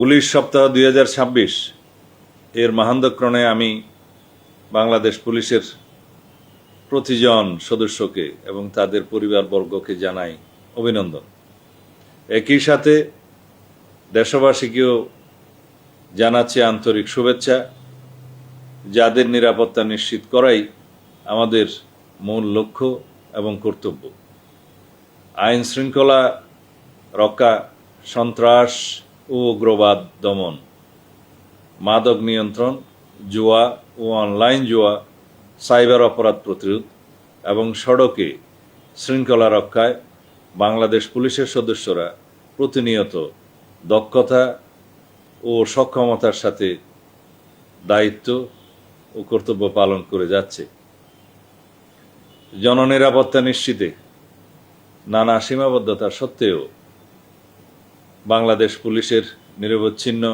Police সপ্তাহ 2026 এর মাহান্দক্রমে আমি বাংলাদেশ পুলিশের প্রতিজন সদস্যকে এবং তাদের পরিবারবর্গকে জানাই অভিনন্দন। একই সাথে দেশবাসীকেও জানাচ্ছি আন্তরিক শুভেচ্ছা। যাদের নিরাপত্তা নিশ্চিত করাই আমাদের মূল লক্ষ্য এবং কর্তব্য। আইন শৃঙ্খলা রক্ষা, সন্ত্রাস ও উগ্রবাদ দমন, মাদক নিয়ন্ত্রণ, জুয়া ও অনলাইন জুয়া, সাইবার অপরাধ প্রতিরোধ এবং সড়কে শৃঙ্খলা রক্ষায় বাংলাদেশ পুলিশের সদস্যরা প্রতিনিয়ত দক্ষতা ও সক্ষমতার সাথে দায়িত্ব ও কর্তব্য পালন করে যাচ্ছে। জননিরাপত্তা নিশ্চিতে নানা সীমাবদ্ধতা সত্ত্বেও বাংলাদেশ পুলিশের নিরবচ্ছিন্ন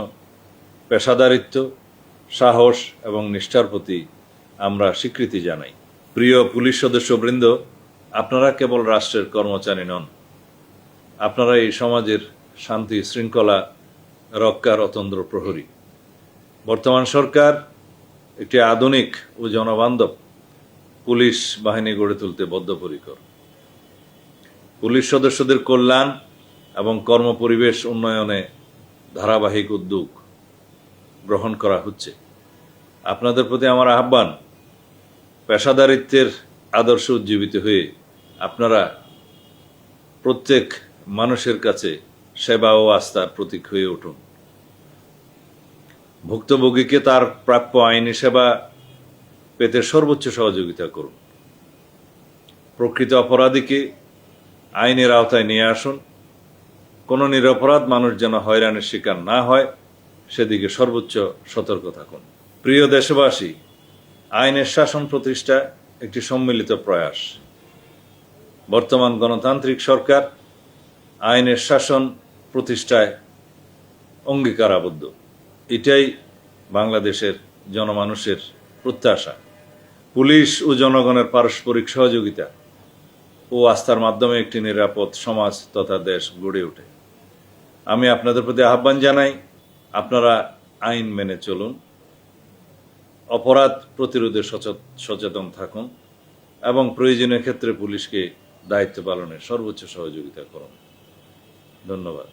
পেশাদারিত্ব, সাহস এবং নিষ্ঠার প্রতি আমরা স্বীকৃতি জানাই। প্রিয় পুলিশ সদস্যবৃন্দ, আপনারা কেবল রাষ্ট্রের কর্মচারী নন, আপনারা এই সমাজের শান্তি শৃঙ্খলা রক্ষার অতন্দ্র প্রহরী। বর্তমান সরকার একটি আধুনিক ও জনবান্ধব পুলিশ বাহিনী গড়ে তুলতে বদ্ধপরিকর। পুলিশ সদস্যদের কল্যাণ এবং কর্মপরিবেশ উন্নয়নে ধারাবাহিক উদ্যোগ গ্রহণ করা হচ্ছে। আপনাদের প্রতি আমার আহ্বান, পেশাদারিত্বের আদর্শ উজ্জীবিত হয়ে আপনারা প্রত্যেক মানুষের কাছে সেবা ও আস্থার প্রতীক হয়ে উঠুন। ভুক্তভোগীকে তার প্রাপ্য আইনি সেবা পেতে সর্বোচ্চ সহযোগিতা করুন। প্রকৃত অপরাধীকে আইনের আওতায় নিয়ে আসুন। কোনো নিরপরাধ মানুষ যেন হয়রানির শিকার না হয়, সেদিকে সর্বোচ্চ সতর্ক থাকুন। প্রিয় দেশবাসী, আইনের শাসন প্রতিষ্ঠা একটি সম্মিলিত প্রয়াস। বর্তমান গণতান্ত্রিক সরকার আইনের শাসন প্রতিষ্ঠায় অঙ্গীকারাবদ্ধ। এটাই বাংলাদেশের জনমানুষের প্রত্যাশা। পুলিশ ও জনগণের পারস্পরিক সহযোগিতা ও আস্থার মাধ্যমে একটি নিরাপদ সমাজ তথা দেশ গড়ে ওঠে। আমি আপনাদের প্রতি আহ্বান জানাই, আপনারা আইন মেনে চলুন, অপরাধ প্রতিরোধে সচেতন থাকুন এবং প্রয়োজনীয় ক্ষেত্রে পুলিশকে দায়িত্ব পালনে সর্বোচ্চ সহযোগিতা করুন। ধন্যবাদ।